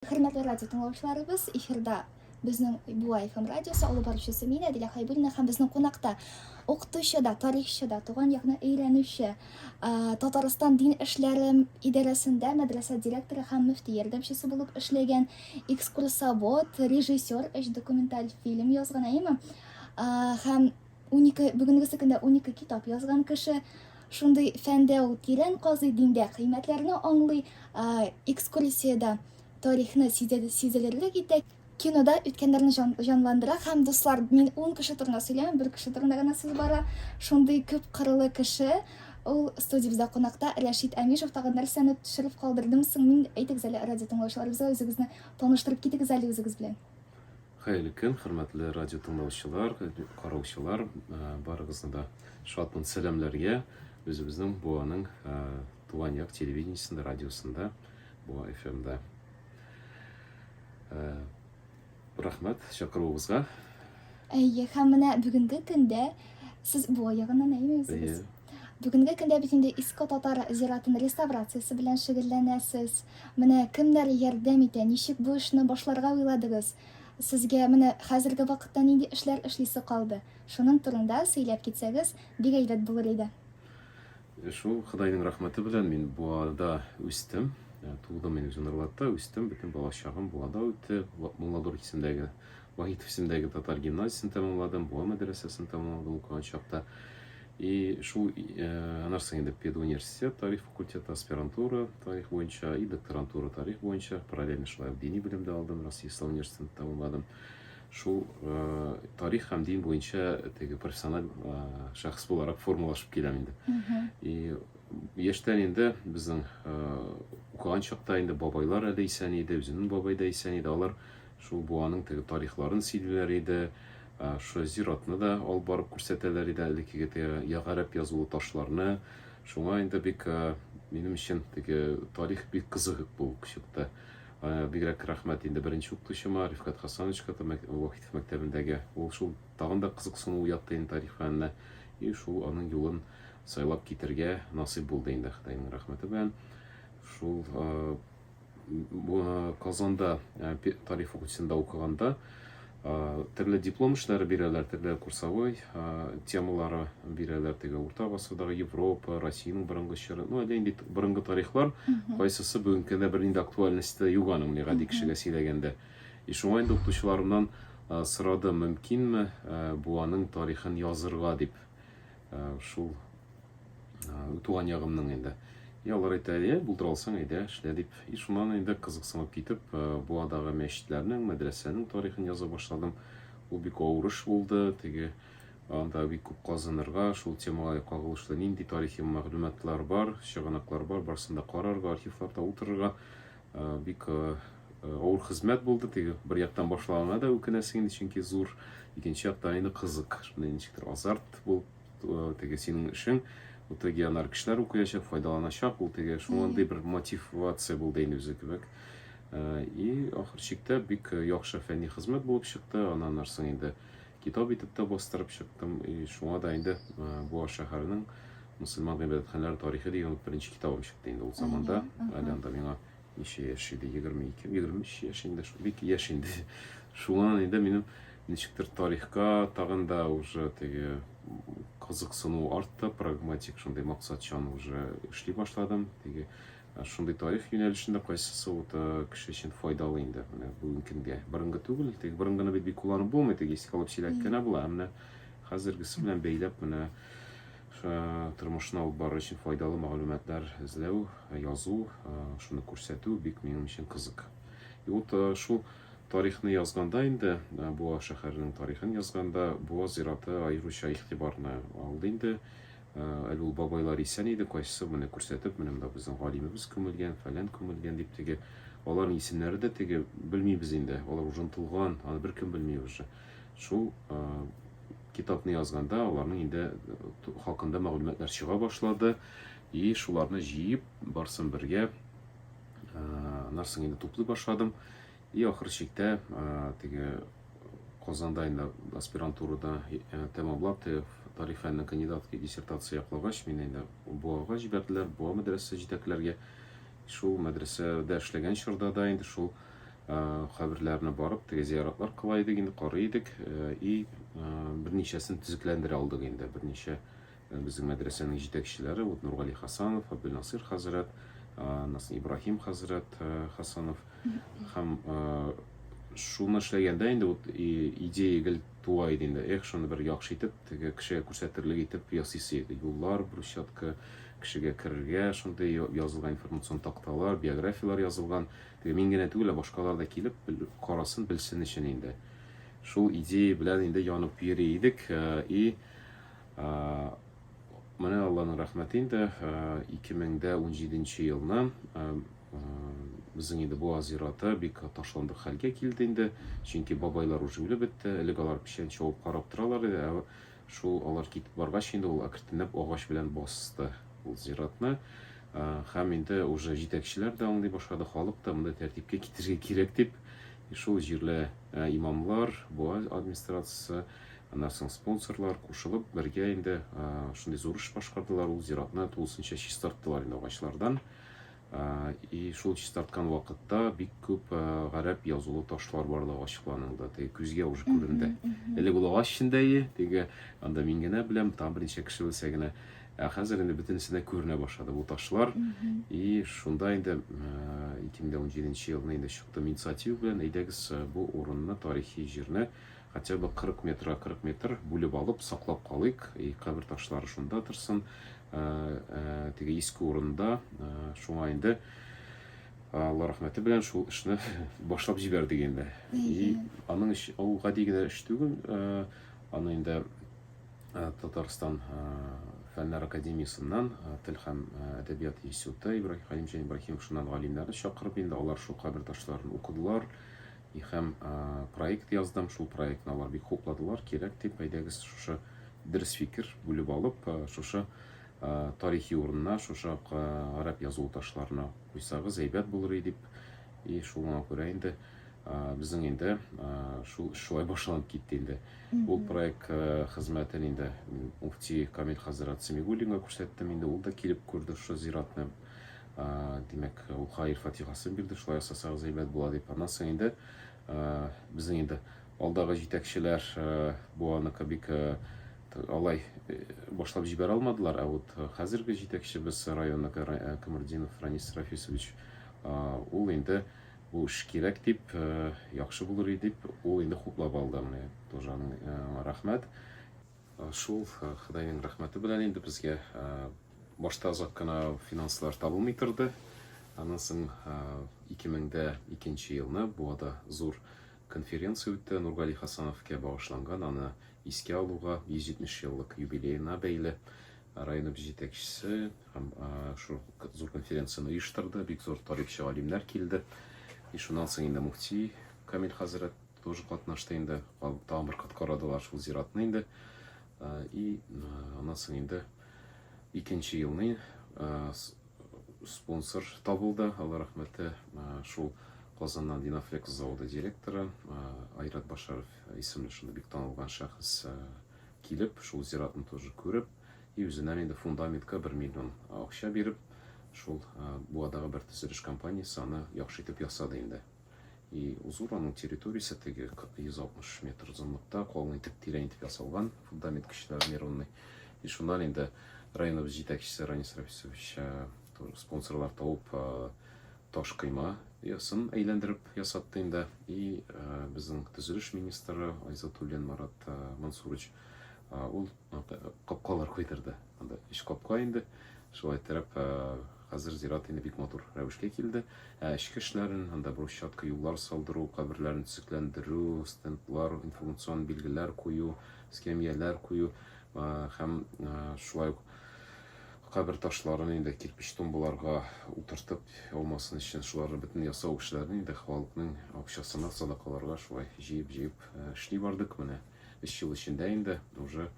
Hürmetli radyo tыңлаучыларыбыз, эфирда безнең Буа FM радиосы алып баручысы мин Әдилә Хайбуллина һәм безнең кунакта укытучы да, тарихчы да, туган якны өйрәнүче, Татарстан дин эшләре идарәсендә мәдрәсә директоры һәм мөфти ярдәмчесе булып эшләгән экскурсовод, режиссер, документаль фильм язган әйме. Һәм 12 бүгенге көндә 12 китап язган кеше. Шундый фәндә ул тирән казый, диндә кыйммәтләрне аңлый, экскурсиядә тарихны сизелерлек итә, кинода үткәннәрне җанландыра һәм дуслар, мин 10 кеше турында сөйләмәм, бер кеше турында гына сүз бара. Шундый күп кырлы кеше, ул студиябызда кунакта Рәшит Әмишев, тагын нәрсәне төшереп калдырдым соң, мин әйтегез әле радио тыңлаучыларыбызга үзегезне таныштырып китегез әле үзегез белән. Хәерле көн, хөрмәтле радио тыңлаучылар, караучылар, барыгызны да шатмын сәламләргә. Үзебезнең Буаның туган як телевидениесендә, радиосында, Буа FM-да. Рәхмәт чакыруыгызга. Һәм менә бүгенге көндә сез Буа ягыннан әймәсез. Бүгенге көндә бит инде Иске Татар зиратының реставрациясы белән шөгыльләнәсез. Менә кемнәр ярдәм итә, ничек бу эшне башларга уйладыгыз? Сезгә менә хәзерге вакытта нинди эшләр эшлисе калды? Шуның турында сөйләп китсәгез, бик әйбәт булыр иде. Шул Худайның рәхмәте белән мин Буада үстем. Тудым мин Җанарлатта үстем, бөтен балачагым Буада үтте. Мулладур исемдәге, Вахитов исемдәге татар гимназиясын тәмамладым, Буа мәдрәсәсен тәмамладым укыган чакта. И шул анарсын инде педуниверситет, тарих факультеты, аспирантура тарих буенча и докторантура тарих буенча, параллельно шулай дини белемдә алдым, Россия Ислам университетын тәмамладым. Шул тарих һәм дин буенча теге профессиональ шәхес буларак формалашып киләм инде. И яшьтән инде безнең укыган чакта инде бабайлар әле исән иде, үзенең бабай да исән иде. Алар шул Буаның теге тарихларын сөйлиләр иде. Шу зиратны да алып барып күрсәтәләр иде, элеккеге теге гарәп язулы ташларны. Шуңа инде бик минем өчен теге тарих бик кызык булып чыкты. Бигрәк рәхмәт инде беренче укытучыма Рифкат Хасановичка, Вахитов мәктәбендәге. Ул шул тагын да кызыксыну уятты инде тарих фәненә. И шул аның юлын сайлап китергә насыйп булды инде, Худайның рәхмәте белән. Шул Казанда тарих факультетында укыганда төрле диплом эшләре бирәләр, төрле курсовой темалары бирәләр, теге урта гасырдагы Европа, Россиянең борынгы чоры. Ну, әле инде борынгы тарихлар кайсысы бүгенге көндә бер инде актуальностьта юк аның гади кешегә сөйләгәндә. И шуңа инде укытучыларымнан сорадым, мөмкинме Буаның тарихын язырга дип. Шул туган ягымның инде. Алар әйтә, булдыра алсаң әйдә, эшлә дип. И шуннан инде кызыксынып китеп, Буадагы мәчетләрнең, мәдрәсәнең тарихын яза башладым. Ул бик авыр эш булды, теге анда бик күп казынырга, шул темага кагылышлы нинди тарихи мәгълүматлар бар, чыганаклар бар, барсында карарга, архивларда утырырга бик авыр хезмәт булды. Теге бер яктан башлаганга да үкенәсең инде, чөнки зур, икенче яктан инде кызык, шундый ничектер азарт булып, теге синең эшең. Ул теге анар кешеләр укыячак, файдаланачак, ул теге шундый бер мотивация булды инде үзе кебек. И ахыр чиктә бик яхшы фәнни хезмәт булып чыкты. Аннан нарсын инде китап итеп тә бастырып чыктым. И шуңа да инде Буа шәһәренең мөселман гыйбадәтханәләре тарихы дигән беренче китабым чыкты инде ул заманда. Әле анда миңа ничә яшь иде, 22, 23 яшь инде, бик яшь инде. Шуңа инде минем ничектер тарихка тагын да уже теге кызыксыну артты, прагматик шундый максатчан уже эшли башладым. Теге шундый тарих юнәлешендә кайсысы кеше өчен файдалы инде. Менә бүгенге көндә борынгы түгел, теге борынгыны бит бик кулланып булмый, теге искә алып сөйләп кенә була. Менә хәзергесе белән бәйләп менә тормышны алып барыр өчен файдалы мәгълүматлар эзләү, язу, шуны күрсәтү бик минем өчен кызык. И вот шул тарихны язганда инде, Буа шәһәренең тарихын язганда, Буа зираты аеруча игътибарны алды инде. Әле ул бабайлар исән иде, кайсы моны күрсәтеп, менә монда безнең галимебез күмелгән, фәлән күмелгән дип теге аларның исемнәре дә теге белмибез инде. Алар уже онытылган, аны беркем белми уже. Шул китапны язганда аларның инде хакында мәгълүматлар чыга башлады. И шуларны җыеп, барсын бергә нарсын инде туплый башладым. И ахыр чиктә теге Казанда инде аспирантурада тәмамлап, тарих фәненең кандидатка диссертация яклагач, мине инде Буага җибәрделәр, Буа мәдрәсәсе җитәкләргә. Шул мәдрәсәдә эшләгән чорда да инде шул хабарларына барып, теге зияратлар кылайдык, инде карыйдык и берничәсен төзекләндерә алдык инде. Берничә безнең мәдрәсәнең җитәкчеләре, вот Нургали Хасанов, Абдулнасир хәзрәт, Ибрахим хәзрәт Хасанов һәм шуны эшләгәндә инде вот идея гел туа иде инде. Шуны бер яхшы итеп, теге кешегә күрсәтерлек итеп ясыйсы иде. Юллар, брусчатка, кешегә керергә, шундый язылган информацион такталар, биографиялар язылган. Теге мин генә түгел, башкалар да килеп карасын, белсен өчен инде. Шул идея белән инде янып йөри идек и менә Алланың рәхмәте инде 2017 елны безнең инде бу азираты бик ташландык хәлгә килде инде, чөнки бабайлар уже үлеп бетте, элек алар печән чабып карап торалар иде, шул алар китеп баргач инде ул әкренләп агач белән басты ул зиратны, һәм инде уже җитәкчеләр дә аңлый башлады, халык та монда тәртипкә китерергә кирәк дип, шул җирле имамлар, бу администрациясе, аннан соң спонсорлар кушылып бергә инде шундый зур эш башкардылар, ул зиратны тулысынча чистарттылар инде агачлардан. И шул чистарткан вакытта бик күп гарәп язулы ташлар барлыгы ачыкланылды. Теге күзгә уже күренде. Элек ул агач эчендә теге анда мин генә беләм, там берничә кеше белсә генә, хәзер инде бөтенесенә күренә башлады бу ташлар. И шунда инде 2017 елны инде чыктым инициатива белән, әйдәгез бу урынны, тарихи җирне хотя бы 40 метр бүлеп алып саклап калыйк, и кабер ташлары шунда торсын. Теге иске урында, шуңа инде Алла рәхмәте белән шул эшне башлап җибәрдек инде. И аның ул гади генә эш түгел, аны инде Татарстан фәннәр академиясеннән, тел һәм әдәбият институты Ибрахим шуннан галимнәрне чакырып инде алар шул кабер ташларын укыдылар. И һәм проект яздым, шул проектны алар бик хупладылар, кирәк дип, әйдәгез шушы дөрес фикер бүлеп алып, шушы тарихи урынна, шушы гарәп язу ташларына куйсагыз әйбәт булыр дип, и шуңа күрә инде безнең инде шулай башланып китте инде. Ул проект хезмәтен инде муфти Камил хәзрәт Семигуллинга күрсәттем инде, ул да килеп күрде шушы зиратны. Димәк, ул хайр фатихасын бирде, шулай ясасагыз әйбәт була дип. Аннан соң инде безнең инде алдагы җитәкчеләр бу аныкы бик алай башлап җибәрә алмадылар, вот хәзерге җитәкчебез районны Камырдинов Ранис Рафисович, ул инде бу эш кирәк дип, яхшы булыр дип, ул инде хуплап алды. Менә тоже рәхмәт. Шул Худайның рәхмәте белән инде безгә башта озак кына финанслар табылмый торды. Аннан соң 2002 елны буада зур конференция үтте, Нургали Хасановка багышланган, аны искә алуга 170 еллык юбилейына бәйле район җитәкчесе һәм шул зур конференцияны оештырды, бик зур тарихчы галимнәр килде. И шуннан соң инде муфти Камил хәзрәт тоже катнашты инде, тамыр каткарадылар шул зиратны инде. И аннан соң инде икенче елны спонсор табылды, Алла рәхмәте, шул Казаннан Динафлекс заводы директоры Айрат Башаров исемле шунда бик танылган шәхес килеп, шул зиратны тоже күреп, и үзеннән инде фундаментка 1 миллион акча биреп, шул буадагы бер төзелеш компаниясе аны яхшы итеп ясады инде. И зур аның территориясе теге 160 метр озынлыкта, калын итеп, тирән итеп ясалган, фундамент көчләре нервный. И шуннан инде район җитәкчесе Ранис Рафисович спонсорлар табып таш кыйма ясын әйләндереп ясатты инде. И безнең төзелеш министры Айзатуллин Марат Мансурович ул капкалар куйдырды. Анда 3 капка инде. Шулай итеп хәзер зират инде бик матур рәвешкә килде. Эчке эшләрен, анда брусчатка, юллар салдыру, каберләрне төзекләндерү, стендлар, информацион билгеләр кую, скамьялар кую һәм шулай кабер ташларын инде кирпич тумбаларга утыртып алмасын өчен шуларны бөтен ясау эшләрен инде халыкның акчасына, садакаларга шулай җыеп эшли бардык. Менә 3 ел эчендә инде уже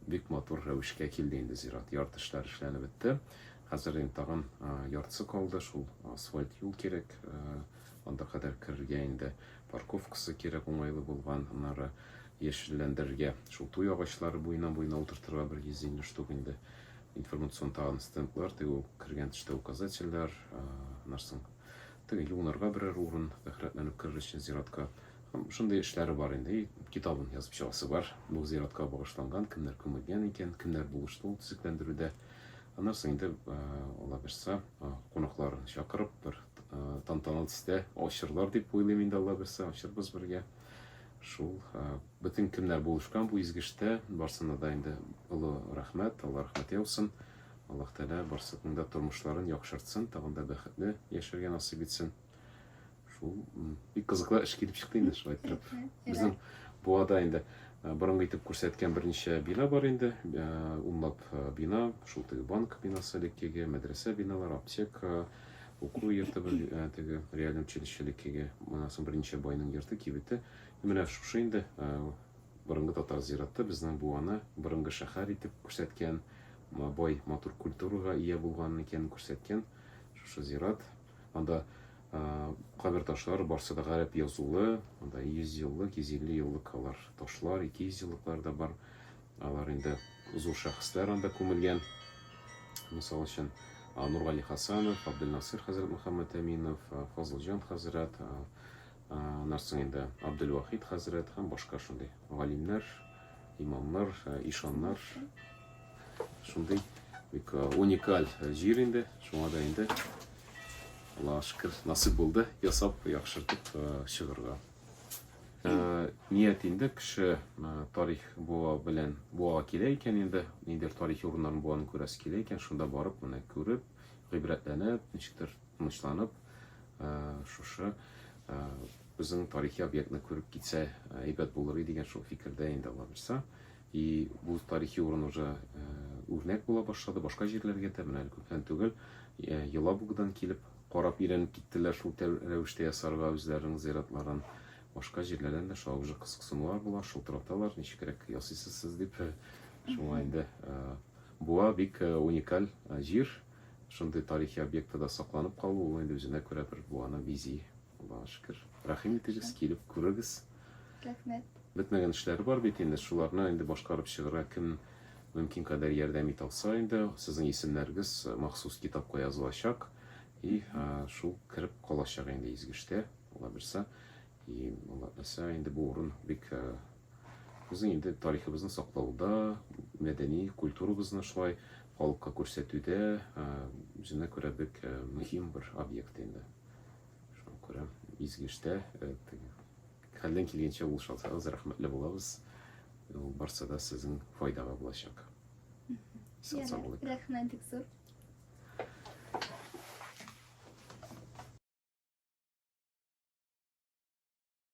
бик матур рәвешкә килде инде зират. Ярты эшләр эшләнеп бетте. Хәзер инде тагын яртысы калды, шул асфальт юл кирәк. Анда кадәр кергә инде парковкасы кирәк, уңайлы булган. Аннары яшелләндергә, шул туй агачлары буена утыртырга 150 штук инде. Информацион тагын стендлар, теге кергән төштә указательләр, нарсын теге юнарга берәр урын рәхмәтләнеп керер өчен зиратка. Шундый эшләре бар инде. Китабын язып чыгасы бар. Бу зиратка багышланган, кемнәр күмелгән икән, кемнәр булышты ул төзекләндерүдә. Аннан соң инде ала берсә кунакларын чакырып бер тантаналы төстә ачырлар дип уйлыйм инде Алла берсә ачырбыз бергә. Шул бөтен кемнәр булышкан бу изгештә барсына да инде олы рәхмәт, Алла рәхмәт яусын. Аллаһ Тәгалә барсының да тормышларын яхшыртсын, тагын да бәхетле яшәргә насыйп итсен. Шул бик кызыклы эш килеп чыкты инде шулай итеп. Безнең буада инде борынгы итеп күрсәткән берничә бина бар инде. Унлап бина, шул теге банк бинасы элеккеге, мәдрәсә биналары, аптека, уку йорты, теге реаль училище элеккеге, монысы берничә байның йорты кибете. Менә шушы инде борынгы татар зираты безнең буаны борынгы шәһәр итеп күрсәткән, бай матур культурага ия булган икәнен күрсәткән шушы зират. Анда кабер ташлары барсы да гарәп язулы, анда 100 еллык, 150 еллык алар ташлар, 200 еллыклар да бар. Алар инде зур шәхесләр анда күмелгән. Мисал өчен Нургали Хасанов, Абделнасир хәзрәт Мөхәммәд Әминов, Фазылҗан хәзрәт, нарсын инде Абделвахид хәзрәт һәм башка шундый галимнәр, имамнар, ишаннар. Шундый бик уникаль җир инде, шуңа да инде Аллаһка шөкер насыйп булды ясап яхшыртып чыгарга. Ният инде кеше тарих буа белән буага килә икән инде, ниндидер тарихи урыннарын буаны күрәсе килә икән, шунда барып моны күреп, гыйбрәтләнеп, ничектер тынычланып, шушы безнең тарихи объектны күреп китсә әйбәт булыр иде дигән шул фикердә инде Алла берсә. И бу тарихи урын уже үрнәк була башлады башка җирләргә дә, менә күптән түгел Елабугдан килеп карап өйрәнеп киттеләр шул рәвештә ясарга үзләренең зиратларын. Башка җирләрдән дә шул уже кызыксынулар була, шылтыраталар, ничекрәк ясыйсыз сез дип. Шуңа инде буа бик уникаль җир. Шундый тарихи объектта сакланып калу, ул инде үзенә күрә бер буаны визия. Аллаһка шөкер. Рәхим итегез, килеп күрегез. Рәхмәт. Бетмәгән эшләр бар бит инде, шуларны инде башкарып чыгарга кем мөмкин кадәр ярдәм итә алса инде, сезнең исемнәрегез махсус китапка язылачак. И шул кирип калачак инде изгештә, Алла берсә. И Алла берсә инде бу урын бик безнең инде тарихыбызны саклауда, мәдәни культурабызны шулай халыкка күрсәтүдә үзенә күрә бик мөһим бер объект инде. Шуңа күрә изгештә хәлдән килгәнчә булышасагыз рәхмәтле булабыз. Ул барса да сезнең файдага булачак. Сау булыгыз. Рәхмәт бик зур.